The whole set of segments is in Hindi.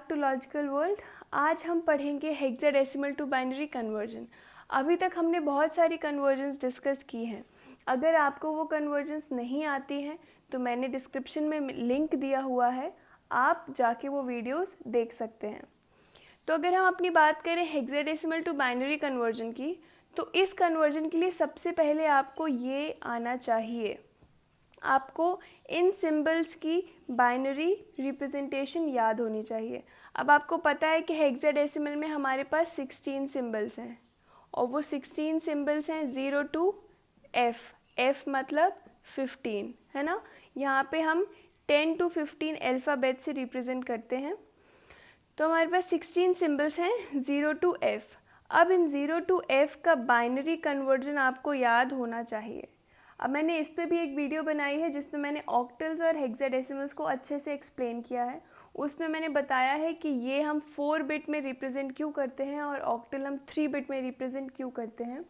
To logical world. आज हम पढ़ेंगे हेक्साडेसिमल टू बाइनरी कन्वर्जन। अभी तक हमने बहुत सारी कन्वर्जन्स डिस्कस की हैं। अगर आपको वो कन्वर्जन्स नहीं आती हैं तो मैंने डिस्क्रिप्शन में लिंक दिया हुआ है, आप जाके वो वीडियोस देख सकते हैं। तो अगर हम अपनी बात करें हेक्साडेसिमल टू बाइनरी कन्वर्जन की, तो इस कन्वर्जन के लिए सबसे पहले आपको ये आना चाहिए, आपको इन सिंबल्स की बाइनरी रिप्रेजेंटेशन याद होनी चाहिए। अब आपको पता है कि हेक्साडेसिमल में हमारे पास 16 सिंबल्स हैं और वो 16 सिंबल्स हैं 0 to F। F मतलब 15 है ना। यहाँ पे हम 10 to 15 अल्फ़ाबेट से रिप्रेजेंट करते हैं। तो हमारे पास 16 सिंबल्स हैं 0 to F। अब इन 0 to F का बाइनरी कन्वर्जन आपको याद होना चाहिए। अब मैंने इस पे भी एक वीडियो बनाई है जिसमें मैंने ऑक्टल्स और हेक्साडेसिमल्स को अच्छे से एक्सप्लेन किया है। उसमें मैंने बताया है कि ये हम 4 बिट में रिप्रेजेंट क्यों करते हैं और ऑक्टल हम 3 बिट में रिप्रेजेंट क्यों करते हैं।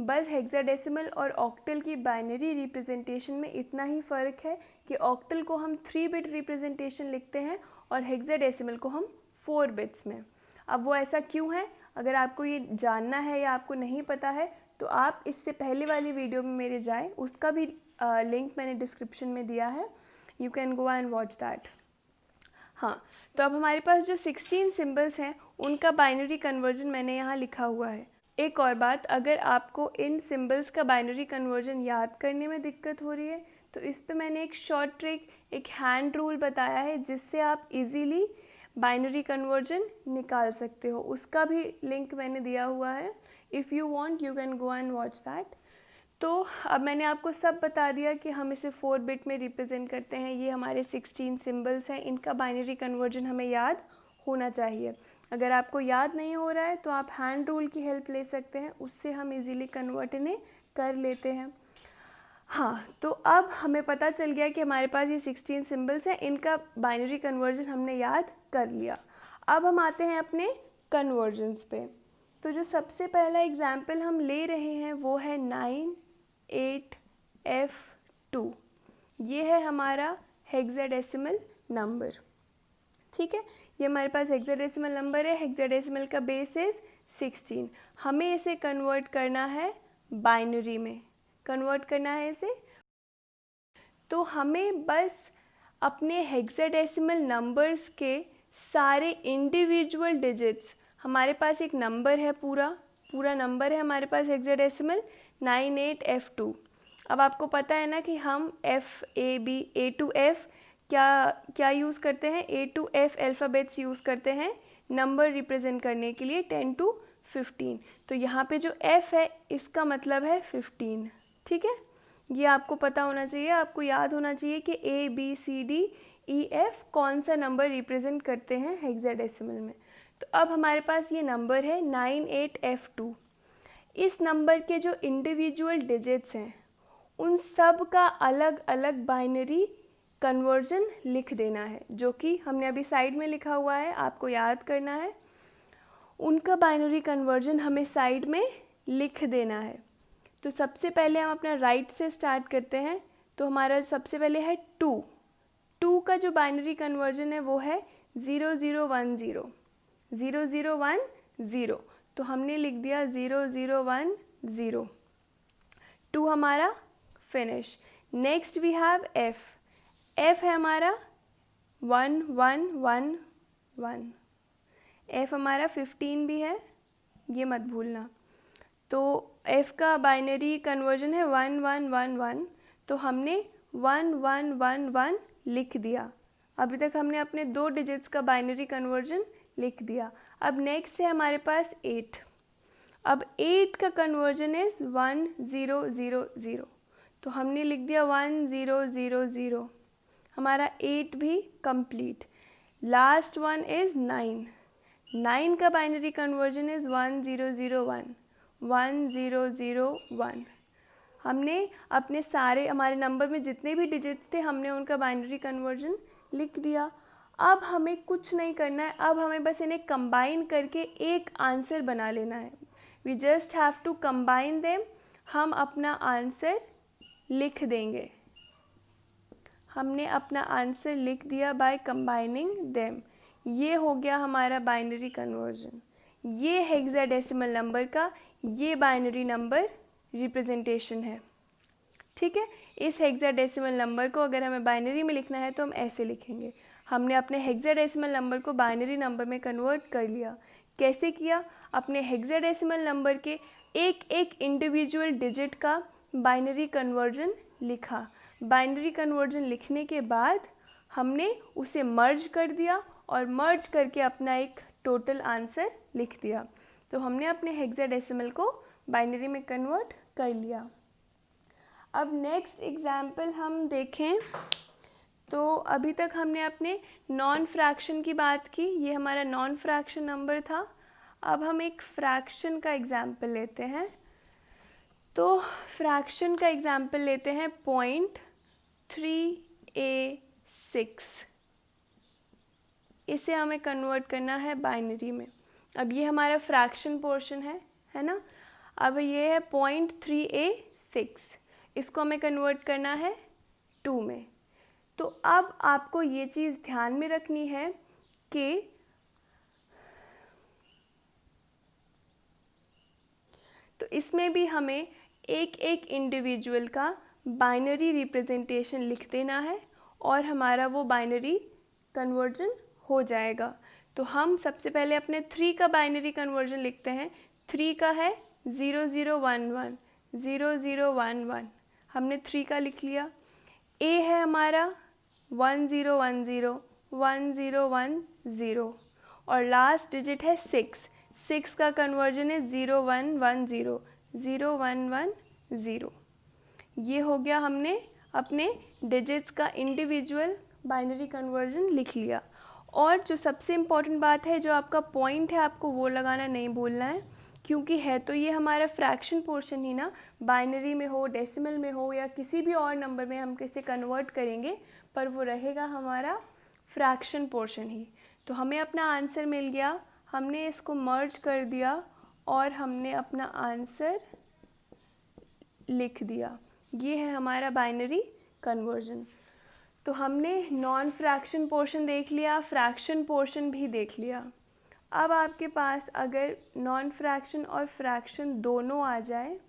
बस हेक्साडेसिमल और ऑक्टल की बाइनरी रिप्रेजेंटेशन में इतना ही फ़र्क है कि ऑक्टल को हम 3 बिट रिप्रेजेंटेशन लिखते हैं और हेक्साडेसिमल को हम 4 बिट्स में। अब वो ऐसा क्यों है, अगर आपको ये जानना है या आपको नहीं पता है तो आप इससे पहले वाली वीडियो में मेरे जाएं, उसका भी लिंक मैंने डिस्क्रिप्शन में दिया है, you can go and watch that. हाँ, तो अब हमारे पास जो 16 सिंबल्स हैं उनका बाइनरी कन्वर्जन मैंने यहाँ लिखा हुआ है। एक और बात, अगर आपको इन सिंबल्स का बाइनरी कन्वर्जन याद करने में दिक्कत हो रही है तो इस पे मैंने एक शॉर्ट ट्रिक, एक हैंड रूल बताया है जिससे आप इजीली बाइनरी कन्वर्जन निकाल सकते हो। उसका भी लिंक मैंने दिया हुआ है, if you want you can go and watch that. तो अब मैंने आपको सब बता दिया कि हम इसे 4 बिट में रिप्रेजेंट करते हैं। ये हमारे 16 सिंबल्स हैं, इनका बाइनरी कन्वर्जन हमें याद होना चाहिए। अगर आपको याद नहीं हो रहा है तो आप हैंड रूल की हेल्प ले सकते हैं, उससे हम इजीली कन्वर्ट इन्हें कर लेते हैं। हाँ, तो अब हमें पता चल गया कि हमारे पास ये 16 सिंबल्स हैं, इनका बाइनरी कन्वर्जन हमने याद कर लिया। अब हम आते हैं अपने कन्वर्जन्स पे। तो जो सबसे पहला एग्जाम्पल हम ले रहे हैं वो है 98F2। ये है हमारा हेक्साडेसिमल नंबर। ठीक है, ये हमारे पास हेक्साडेसिमल नंबर है। हेक्साडेसिमल का बेस इज 16। हमें इसे कन्वर्ट करना है बाइनरी में, कन्वर्ट करना है इसे। तो हमें बस अपने हेक्साडेसिमल नंबर्स के सारे इंडिविजुअल डिजिट्स, हमारे पास एक नंबर है, पूरा नंबर है हमारे पास हेक्साडेसिमल 98F2। अब आपको पता है ना कि हम A to F क्या यूज़ करते हैं, A to F alphabets use करते हैं नंबर रिप्रेजेंट करने के लिए 10 to 15। तो यहाँ पे जो F है इसका मतलब है 15। ठीक है, ये आपको पता होना चाहिए, आपको याद होना चाहिए कि ABCDEF कौन सा नंबर रिप्रेजेंट करते हैं हेक्साडेसिमल में। तो अब हमारे पास ये नंबर है 98F2। इस नंबर के जो इंडिविजुअल डिजिट्स हैं उन सब का अलग अलग बाइनरी कन्वर्जन लिख देना है, जो कि हमने अभी साइड में लिखा हुआ है, आपको याद करना है। उनका बाइनरी कन्वर्जन हमें साइड में लिख देना है। तो सबसे पहले हम अपना राइट से स्टार्ट करते हैं। तो हमारा सबसे पहले है 2 का जो बाइनरी कन्वर्जन है वो है 0010 0010। तो हमने लिख दिया 0010। 2 हमारा finish. Next we have F है हमारा 1111। F हमारा 15 भी है, ये मत भूलना। तो F का बाइनरी कन्वर्जन है 1111। तो हमने 1111 लिख दिया। अभी तक हमने अपने 2 डिजिट्स का बाइनरी कन्वर्जन लिख दिया। अब नेक्स्ट है हमारे पास 8। अब 8 का कन्वर्जन इज़ 1000। तो हमने लिख दिया 1000। हमारा 8 भी कंप्लीट। Last one is 9। 9 का बाइनरी कन्वर्जन इज़ 1001। 1001। हमने अपने सारे, हमारे नंबर में जितने भी डिजिट्स थे हमने उनका बाइनरी कन्वर्जन लिख दिया। अब हमें कुछ नहीं करना है, अब हमें बस इन्हें कंबाइन करके एक आंसर बना लेना है। We just have to combine them. हम अपना आंसर लिख देंगे। हमने अपना आंसर लिख दिया बाय कंबाइनिंग देम। ये हो गया हमारा बाइनरी कन्वर्जन। ये हेक्साडेसिमल नंबर का ये बाइनरी नंबर रिप्रेजेंटेशन है। ठीक है, इस हेक्साडेसिमल नंबर को अगर हमें बाइनरी में लिखना है तो हम ऐसे लिखेंगे। हमने अपने हेक्साडेसिमल नंबर को बाइनरी नंबर में कन्वर्ट कर लिया। कैसे किया? अपने हेक्साडेसिमल नंबर के एक एक इंडिविजुअल डिजिट का बाइनरी कन्वर्जन लिखा। बाइनरी कन्वर्जन लिखने के बाद हमने उसे मर्ज कर दिया और मर्ज करके अपना एक टोटल आंसर लिख दिया। तो हमने अपने हेक्साडेसिमल को बाइनरी में कन्वर्ट कर लिया। अब नेक्स्ट एग्जाम्पल हम देखें तो अभी तक हमने अपने नॉन फ्रैक्शन की बात की। ये हमारा नॉन फ्रैक्शन नंबर था। अब हम एक फ्रैक्शन का एग्जाम्पल लेते हैं। तो फ्रैक्शन का एग्जाम्पल लेते हैं 0.3a6। इसे हमें कन्वर्ट करना है बाइनरी में। अब ये हमारा फ्रैक्शन पोर्शन है ना। अब ये है 0.3a6, इसको हमें कन्वर्ट करना है 2 में। तो अब आपको ये चीज़ ध्यान में रखनी है कि तो इसमें भी हमें एक एक इंडिविजुअल का बाइनरी रिप्रेजेंटेशन लिख देना है और हमारा वो बाइनरी कन्वर्जन हो जाएगा। तो हम सबसे पहले अपने 3 का बाइनरी कन्वर्जन लिखते हैं। 3 का है 0011 0011, हमने 3 का लिख लिया। A है हमारा 1010 1010 और लास्ट डिजिट है 6। 6 का कन्वर्जन है 0110 0110। ये हो गया, हमने अपने डिजिट्स का इंडिविजुअल बाइनरी कन्वर्जन लिख लिया। और जो सबसे इम्पॉर्टेंट बात है, जो आपका पॉइंट है, आपको वो लगाना नहीं भूलना है, क्योंकि है तो ये हमारा फ्रैक्शन पोर्शन ही ना। बाइनरी में हो, डेसिमल में हो या किसी भी और नंबर में हम कैसे कन्वर्ट करेंगे, पर वो रहेगा हमारा फ्रैक्शन पोर्शन ही। तो हमें अपना आंसर मिल गया, हमने इसको मर्ज कर दिया और हमने अपना आंसर लिख दिया। ये है हमारा बाइनरी कन्वर्जन। तो हमने नॉन फ्रैक्शन पोर्शन देख लिया, फ्रैक्शन पोर्शन भी देख लिया। अब आपके पास अगर नॉन फ्रैक्शन और फ्रैक्शन दोनों आ जाए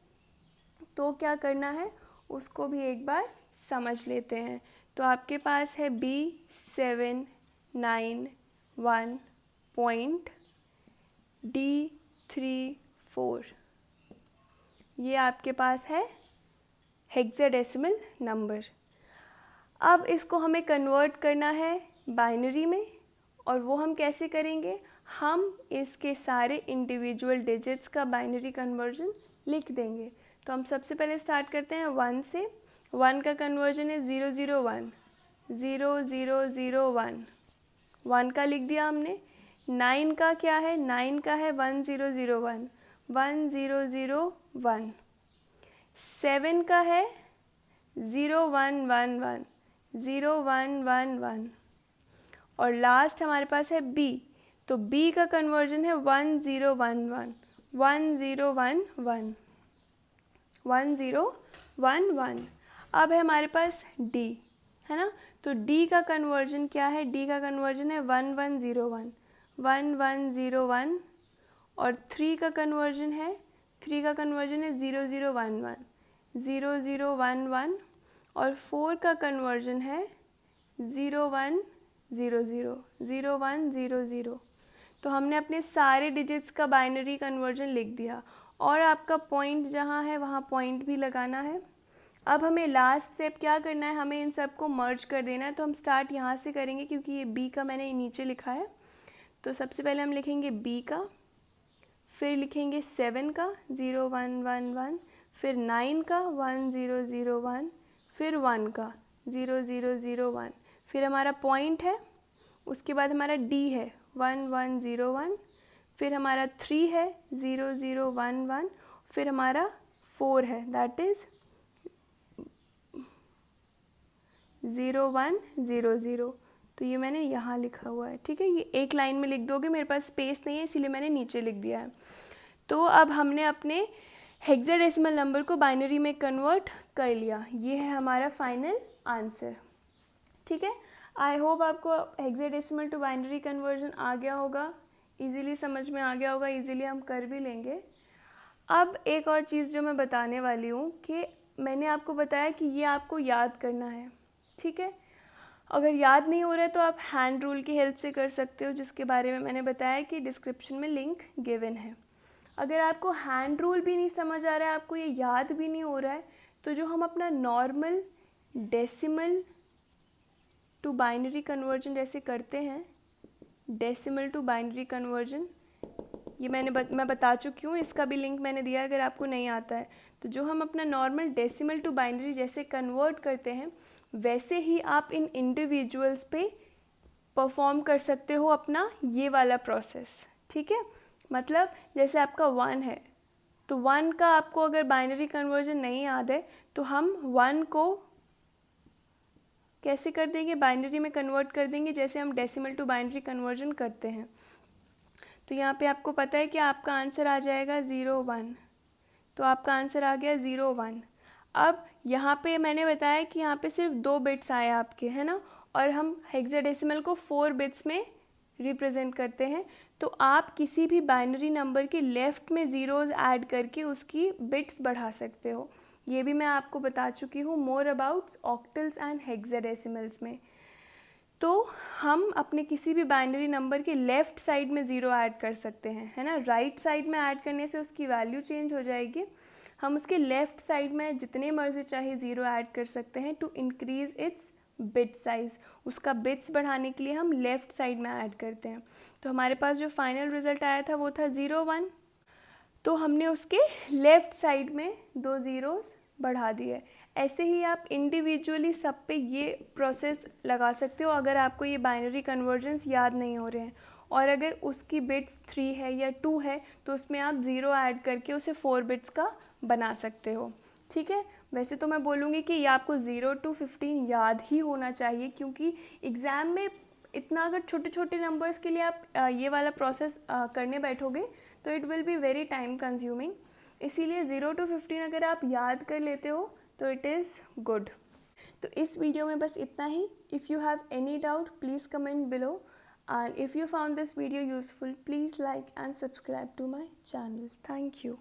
तो क्या करना है, उसको भी एक बार समझ लेते हैं। तो आपके पास है B791.D34। ये आपके पास है हेक्साडेसिमल नंबर। अब इसको हमें कन्वर्ट करना है बाइनरी में, और वो हम कैसे करेंगे, हम इसके सारे इंडिविजुअल डिजिट्स का बाइनरी कन्वर्जन लिख देंगे। तो हम सबसे पहले स्टार्ट करते हैं 1 से। 1 का कन्वर्जन है 001 0001, 1 का लिख दिया हमने। 9 का क्या है, 9 का है 1001 1001। 7 का है 0111 0111 और लास्ट हमारे पास है B। तो B का कन्वर्जन है 1011 1011 1011। अब है हमारे पास D, है ना। तो D का कन्वर्जन क्या है, D का कन्वर्जन है 1101 1101 और 3 का कन्वर्जन है 0011 0011 और 4 का कन्वर्जन है 0100 0100। तो हमने अपने सारे डिजिट्स का बाइनरी कन्वर्जन लिख दिया और आपका पॉइंट जहाँ है वहाँ पॉइंट भी लगाना है। अब हमें लास्ट स्टेप क्या करना है, हमें इन सबको मर्ज कर देना है। तो हम स्टार्ट यहाँ से करेंगे क्योंकि ये B का मैंने नीचे लिखा है। तो सबसे पहले हम लिखेंगे B का, फिर लिखेंगे 7 का 0111, फिर 9 का 1001, फिर 1 का 0001, फिर हमारा पॉइंट है, उसके बाद हमारा D है 1101, फिर हमारा 3 है 0011, फिर हमारा 4 है दैट इज़ 0100। तो ये मैंने यहाँ लिखा हुआ है, ठीक है। ये एक लाइन में लिख दोगे, मेरे पास स्पेस नहीं है इसीलिए मैंने नीचे लिख दिया है। तो अब हमने अपने हेक्साडेसिमल नंबर को बाइनरी में कन्वर्ट कर लिया। ये है हमारा फाइनल आंसर, ठीक है। आई होप आपको हेक्साडेसिमल टू बाइनरी कन्वर्जन आ गया होगा, इजीली समझ में आ गया होगा, इजीली हम कर भी लेंगे। अब एक और चीज़ जो मैं बताने वाली हूँ कि मैंने आपको बताया कि ये आपको याद करना है, ठीक है। अगर याद नहीं हो रहा है तो आप हैंड रूल की हेल्प से कर सकते हो, जिसके बारे में मैंने बताया कि डिस्क्रिप्शन में लिंक गिवन है। अगर आपको हैंड रूल भी नहीं समझ आ रहा है, आपको ये याद भी नहीं हो रहा है, तो जो हम अपना normal decimal to binary conversion जैसे करते हैं, डेसिमल टू बाइनरी कन्वर्जन, ये मैं बता चुकी हूँ, इसका भी लिंक मैंने दिया अगर आपको नहीं आता है। तो जो हम अपना नॉर्मल डेसिमल टू बाइनरी जैसे कन्वर्ट करते हैं, वैसे ही आप इन इंडिविजुअल्स पे परफॉर्म कर सकते हो अपना ये वाला प्रोसेस, ठीक है। मतलब जैसे आपका 1 है, तो 1 का आपको अगर बाइनरी कन्वर्जन नहीं याद है तो हम 1 को कैसे कर देंगे, बाइनरी में कन्वर्ट कर देंगे जैसे हम डेसिमल टू बाइनरी कन्वर्जन करते हैं। तो यहाँ पे आपको पता है कि आपका आंसर आ जाएगा 0 1, तो आपका आंसर आ गया 0 1। अब यहाँ पे मैंने बताया कि यहाँ पे सिर्फ 2 बिट्स आए आपके, है ना, और हम हेक्साडेसिमल को 4 बिट्स में रिप्रेजेंट करते हैं। तो आप किसी भी बाइनरी नंबर के लेफ़्ट में ज़ीरोज़ ऐड करके उसकी बिट्स बढ़ा सकते हो। ये भी मैं आपको बता चुकी हूँ मोर अबाउट्स ऑक्टल्स एंड हेक्साडेसिमल्स में। तो हम अपने किसी भी बाइनरी नंबर के लेफ़्ट साइड में ज़ीरो ऐड कर सकते हैं, है ना। राइट साइड में ऐड करने से उसकी वैल्यू चेंज हो जाएगी। हम उसके लेफ़्ट साइड में जितने मर्जी चाहे ज़ीरो ऐड कर सकते हैं to increase its bit size. उसका बिट्स बढ़ाने के लिए हम लेफ़्ट साइड में ऐड करते हैं। तो हमारे पास जो फाइनल रिज़ल्ट आया था वो था 0 1, तो हमने उसके लेफ़्ट साइड में 2 ज़ीरोज़ बढ़ा दिए। ऐसे ही आप इंडिविजुअली सब पे ये प्रोसेस लगा सकते हो अगर आपको ये बाइनरी कन्वर्जन्स याद नहीं हो रहे हैं। और अगर उसकी बिट्स 3 है या 2 है तो उसमें आप 0 ऐड करके उसे 4 बिट्स का बना सकते हो, ठीक है। वैसे तो मैं बोलूँगी कि ये आपको 0 to 15 याद ही होना चाहिए, क्योंकि एग्ज़ाम में इतना अगर छोटे छोटे नंबर्स के लिए आप ये वाला प्रोसेस करने बैठोगे तो it will be very time consuming. इसीलिए 0 to 15 अगर आप याद कर लेते हो तो इट इज़ गुड। तो इस वीडियो में बस इतना ही। If you have any doubt please comment below, and if you found this video useful please like and subscribe to my channel. Thank you.